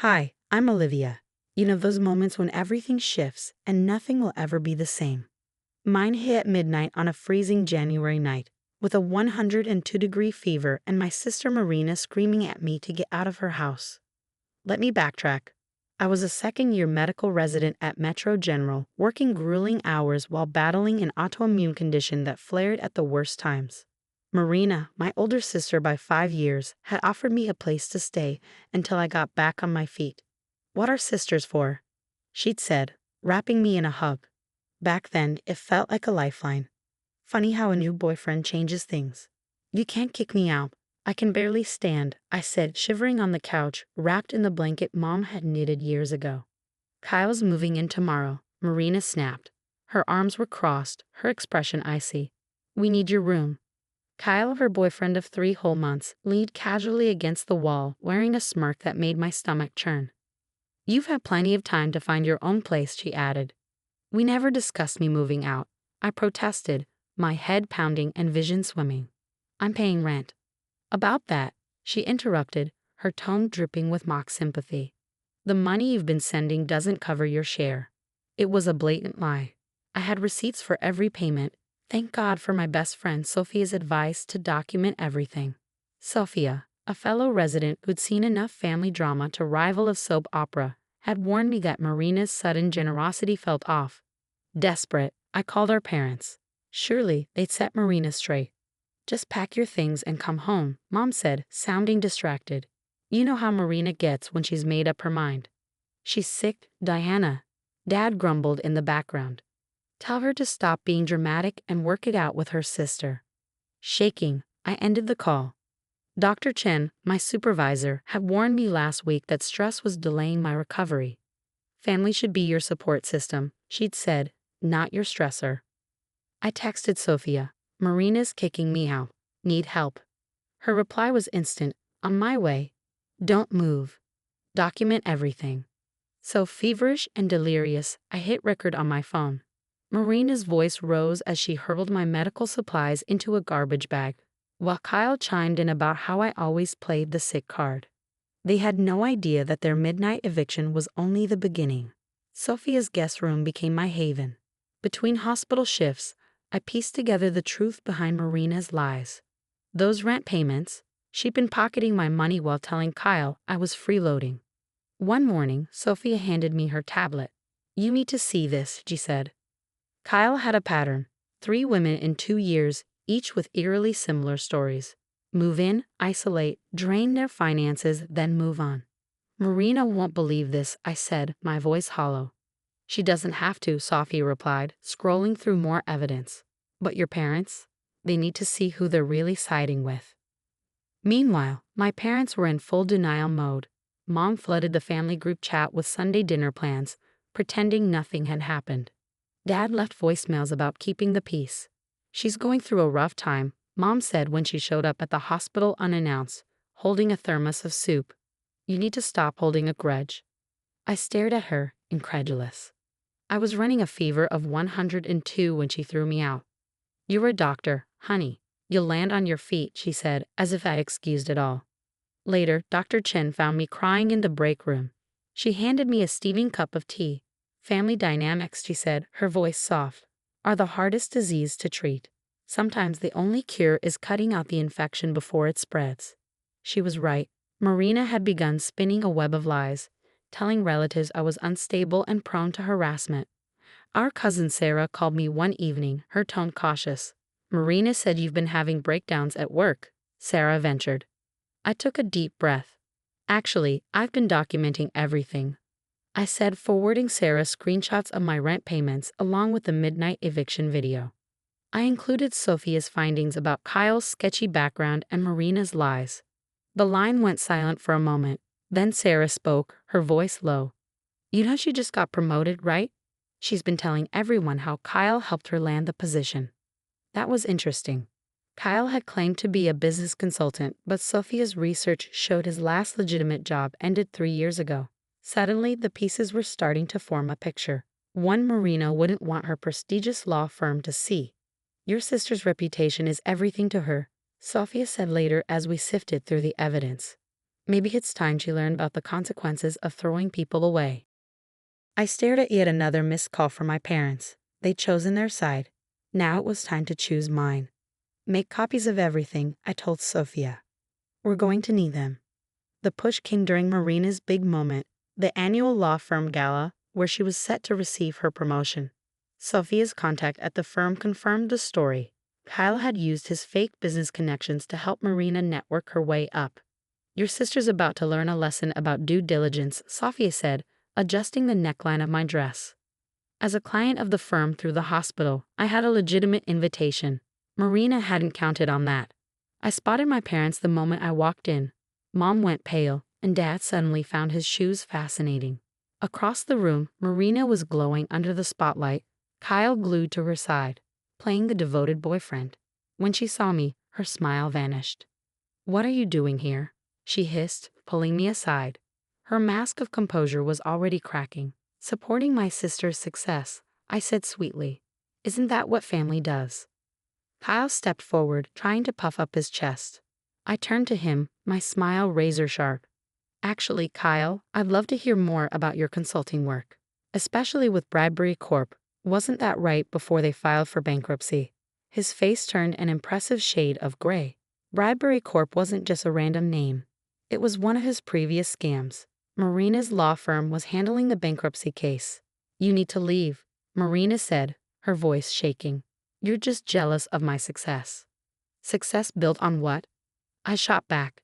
Hi, I'm Olivia. You know those moments when everything shifts and nothing will ever be the same. Mine hit at midnight on a freezing January night, with a 102-degree fever and my sister Marina screaming at me to get out of her house. Let me backtrack. I was a second-year medical resident at Metro General, working grueling hours while battling an autoimmune condition that flared at the worst times. Marina, my older sister by 5 years, had offered me a place to stay until I got back on my feet. "What are sisters for?" she'd said, wrapping me in a hug. Back then, it felt like a lifeline. Funny how a new boyfriend changes things. "You can't kick me out. I can barely stand," I said, shivering on the couch, wrapped in the blanket Mom had knitted years ago. "Kyle's moving in tomorrow," Marina snapped. Her arms were crossed, her expression icy. "We need your room." Kyle, her boyfriend of 3 whole months, leaned casually against the wall, wearing a smirk that made my stomach churn. "You've had plenty of time to find your own place," she added. "We never discussed me moving out," I protested, my head pounding and vision swimming. "I'm paying rent." "About that," she interrupted, her tone dripping with mock sympathy. "The money you've been sending doesn't cover your share." It was a blatant lie. I had receipts for every payment. Thank God for my best friend Sophia's advice to document everything. Sophia, a fellow resident who'd seen enough family drama to rival a soap opera, had warned me that Marina's sudden generosity felt off. Desperate, I called our parents. Surely they'd set Marina straight. "Just pack your things and come home," Mom said, sounding distracted. "You know how Marina gets when she's made up her mind." "She's sick, Diana," Dad grumbled in the background. "Tell her to stop being dramatic and work it out with her sister." Shaking, I ended the call. Dr. Chen, my supervisor, had warned me last week that stress was delaying my recovery. "Family should be your support system," she'd said, "not your stressor." I texted Sophia, "Marina's kicking me out. Need help?" Her reply was instant, "On my way. Don't move. Document everything." So feverish and delirious, I hit record on my phone. Marina's voice rose as she hurled my medical supplies into a garbage bag, while Kyle chimed in about how I always played the sick card. They had no idea that their midnight eviction was only the beginning. Sophia's guest room became my haven. Between hospital shifts, I pieced together the truth behind Marina's lies. Those rent payments, she'd been pocketing my money while telling Kyle I was freeloading. One morning, Sophia handed me her tablet. "You need to see this," she said. Kyle had a pattern: 3 women in 2 years, each with eerily similar stories. Move in, isolate, drain their finances, then move on. "Marina won't believe this," I said, my voice hollow. "She doesn't have to," Sophia replied, scrolling through more evidence. "But your parents? They need to see who they're really siding with." Meanwhile, my parents were in full denial mode. Mom flooded the family group chat with Sunday dinner plans, pretending nothing had happened. Dad left voicemails about keeping the peace. "She's going through a rough time," Mom said when she showed up at the hospital unannounced, holding a thermos of soup. "You need to stop holding a grudge." I stared at her, incredulous. I was running a fever of 102 when she threw me out. "You're a doctor, honey. You'll land on your feet," she said, as if that excused it all. Later, Dr. Chen found me crying in the break room. She handed me a steaming cup of tea. "Family dynamics," she said, her voice soft, "are the hardest disease to treat. Sometimes the only cure is cutting out the infection before it spreads." She was right. Marina had begun spinning a web of lies, telling relatives I was unstable and prone to harassment. Our cousin Sarah called me one evening, her tone cautious. "Marina said you've been having breakdowns at work," Sarah ventured. I took a deep breath. "Actually, I've been documenting everything," I said, forwarding Sarah screenshots of my rent payments along with the midnight eviction video. I included Sophia's findings about Kyle's sketchy background and Marina's lies. The line went silent for a moment. Then Sarah spoke, her voice low. "You know she just got promoted, right? She's been telling everyone how Kyle helped her land the position." That was interesting. Kyle had claimed to be a business consultant, but Sophia's research showed his last legitimate job ended 3 years ago. Suddenly, the pieces were starting to form a picture. One Marina wouldn't want her prestigious law firm to see. "Your sister's reputation is everything to her," Sophia said later as we sifted through the evidence. Maybe it's time she learned about the consequences of throwing people away. I stared at yet another missed call from my parents. They'd chosen their side. Now it was time to choose mine. Make copies of everything, I told Sophia. We're going to need them. The push came during Marina's big moment, the annual law firm gala, where she was set to receive her promotion. Sophia's contact at the firm confirmed the story. Kyle had used his fake business connections to help Marina network her way up. Your sister's about to learn a lesson about due diligence, Sophia said, adjusting the neckline of my dress. As a client of the firm through the hospital, I had a legitimate invitation. Marina hadn't counted on that. I spotted my parents the moment I walked in. Mom went pale, and Dad suddenly found his shoes fascinating. Across the room, Marina was glowing under the spotlight, Kyle glued to her side, playing the devoted boyfriend. When she saw me, her smile vanished. "What are you doing here?" she hissed, pulling me aside. Her mask of composure was already cracking. "Supporting my sister's success," I said sweetly. "Isn't that what family does?" Kyle stepped forward, trying to puff up his chest. I turned to him, my smile razor sharp. "Actually, Kyle, I'd love to hear more about your consulting work. Especially with Bradbury Corp. Wasn't that right before they filed for bankruptcy?" His face turned an impressive shade of gray. Bradbury Corp. Wasn't just a random name. It was one of his previous scams. Marina's law firm was handling the bankruptcy case. "You need to leave," Marina said, her voice shaking. "You're just jealous of my success." "Success built on what?" I shot back.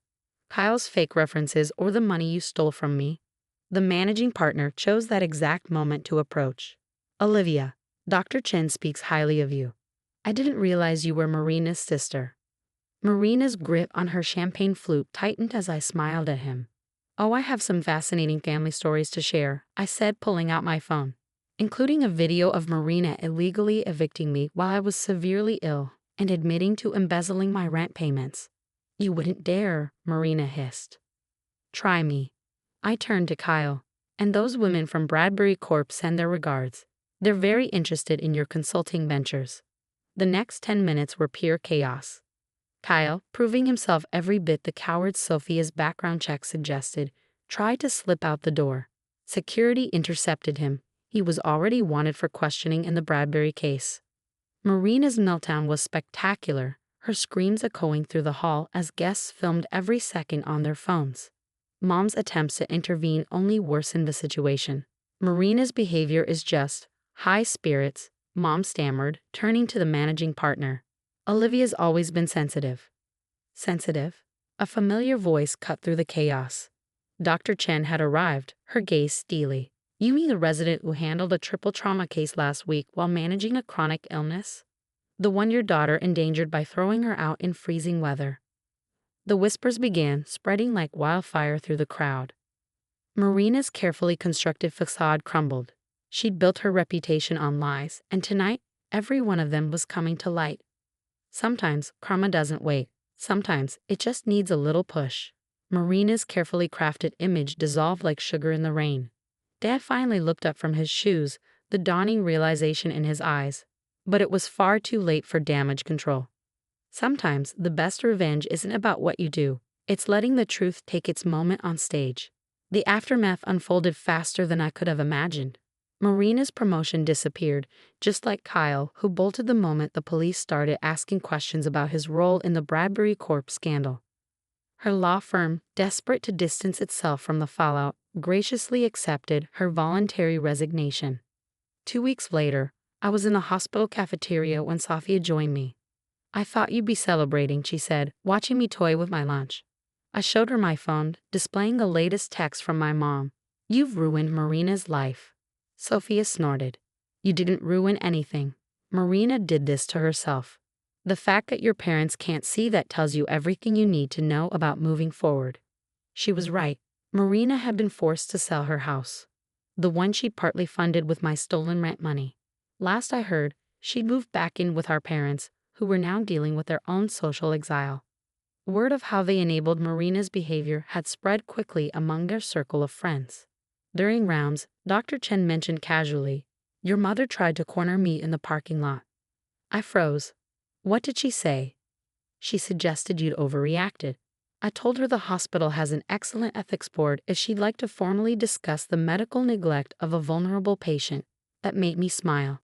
"Kyle's fake references or the money you stole from me?" The managing partner chose that exact moment to approach. "Olivia, Dr. Chen speaks highly of you. I didn't realize you were Marina's sister." Marina's grip on her champagne flute tightened as I smiled at him. "Oh, I have some fascinating family stories to share," I said, pulling out my phone, including a video of Marina illegally evicting me while I was severely ill and admitting to embezzling my rent payments. "You wouldn't dare," Marina hissed. "Try me." I turned to Kyle. "And those women from Bradbury Corp send their regards. They're very interested in your consulting ventures." The next 10 minutes were pure chaos. Kyle, proving himself every bit the coward Sophia's background check suggested, tried to slip out the door. Security intercepted him. He was already wanted for questioning in the Bradbury case. Marina's meltdown was spectacular, her screams echoing through the hall as guests filmed every second on their phones. Mom's attempts to intervene only worsened the situation. "Marina's behavior is just high spirits," Mom stammered, turning to the managing partner. "Olivia's always been sensitive." "Sensitive?" A familiar voice cut through the chaos. Dr. Chen had arrived, her gaze steely. "You mean the resident who handled a triple trauma case last week while managing a chronic illness? The one your daughter endangered by throwing her out in freezing weather?" The whispers began, spreading like wildfire through the crowd. Marina's carefully constructed facade crumbled. She'd built her reputation on lies, and tonight, every one of them was coming to light. Sometimes karma doesn't wait. Sometimes it just needs a little push. Marina's carefully crafted image dissolved like sugar in the rain. Dad finally looked up from his shoes, the dawning realization in his eyes. But it was far too late for damage control. Sometimes the best revenge isn't about what you do. It's letting the truth take its moment on stage. The aftermath unfolded faster than I could have imagined. Marina's promotion disappeared, just like Kyle, who bolted the moment the police started asking questions about his role in the Bradbury Corp scandal. Her law firm, desperate to distance itself from the fallout, graciously accepted her voluntary resignation. 2 weeks later, I was in the hospital cafeteria when Sophia joined me. "I thought you'd be celebrating," she said, watching me toy with my lunch. I showed her my phone, displaying the latest text from my mom. "You've ruined Marina's life." Sophia snorted. "You didn't ruin anything. Marina did this to herself. The fact that your parents can't see that tells you everything you need to know about moving forward." She was right. Marina had been forced to sell her house, the one she partly funded with my stolen rent money. Last I heard, she'd moved back in with our parents, who were now dealing with their own social exile. Word of how they enabled Marina's behavior had spread quickly among their circle of friends. During rounds, Dr. Chen mentioned casually, "Your mother tried to corner me in the parking lot." I froze. "What did she say?" "She suggested you'd overreacted." I told her the hospital has an excellent ethics board if she'd like to formally discuss the medical neglect of a vulnerable patient. That made me smile.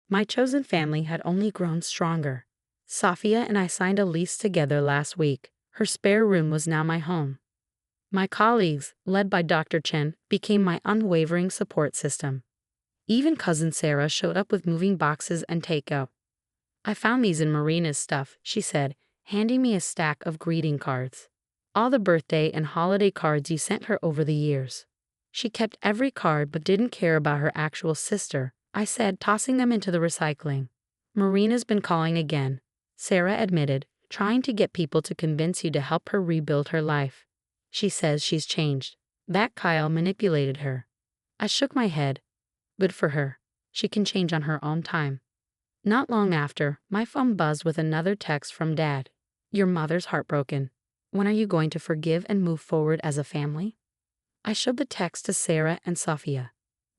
My chosen family had only grown stronger. Sophia and I signed a lease together last week. Her spare room was now my home. My colleagues, led by Dr. Chen, became my unwavering support system. Even cousin Sarah showed up with moving boxes and takeout. I found these in Marina's stuff, she said, handing me a stack of greeting cards. All the birthday and holiday cards you sent her over the years. She kept every card but didn't care about her actual sister, I said, tossing them into the recycling. Marina's been calling again, Sarah admitted, trying to get people to convince you to help her rebuild her life. She says she's changed. That Kyle manipulated her. I shook my head. Good for her. She can change on her own time. Not long after, my phone buzzed with another text from Dad. Your mother's heartbroken. When are you going to forgive and move forward as a family? I showed the text to Sarah and Sophia.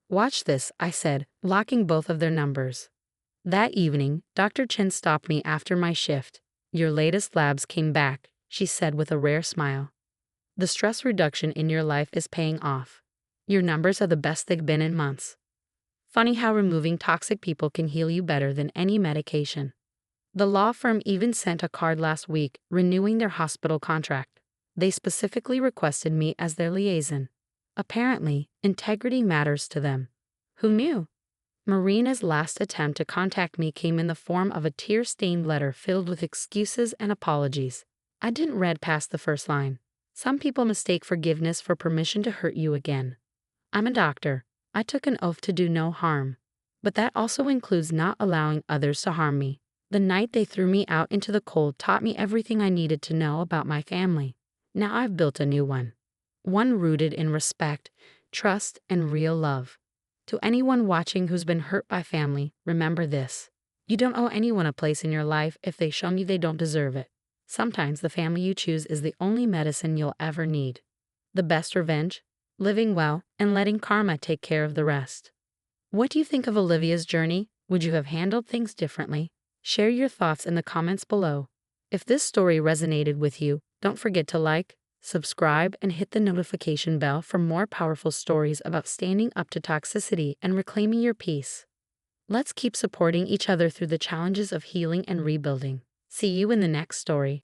Watch this, I said, locking both of their numbers. That evening, Dr. Chen stopped me after my shift. Your latest labs came back, she said with a rare smile. The stress reduction in your life is paying off. Your numbers are the best they've been in months. Funny how removing toxic people can heal you better than any medication. The law firm even sent a card last week renewing their hospital contract. They specifically requested me as their liaison. Apparently, integrity matters to them. Who knew? Marina's last attempt to contact me came in the form of a tear-stained letter filled with excuses and apologies. I didn't read past the first line. Some people mistake forgiveness for permission to hurt you again. I'm a doctor. I took an oath to do no harm. But that also includes not allowing others to harm me. The night they threw me out into the cold taught me everything I needed to know about my family. Now I've built a new one. One rooted in respect, trust, and real love. To anyone watching who's been hurt by family, remember this. You don't owe anyone a place in your life if they've shown you they don't deserve it. Sometimes the family you choose is the only medicine you'll ever need. The best revenge? Living well and letting karma take care of the rest. What do you think of Olivia's journey? Would you have handled things differently? Share your thoughts in the comments below. If this story resonated with you, don't forget to like, subscribe, and hit the notification bell for more powerful stories about standing up to toxicity and reclaiming your peace. Let's keep supporting each other through the challenges of healing and rebuilding. See you in the next story.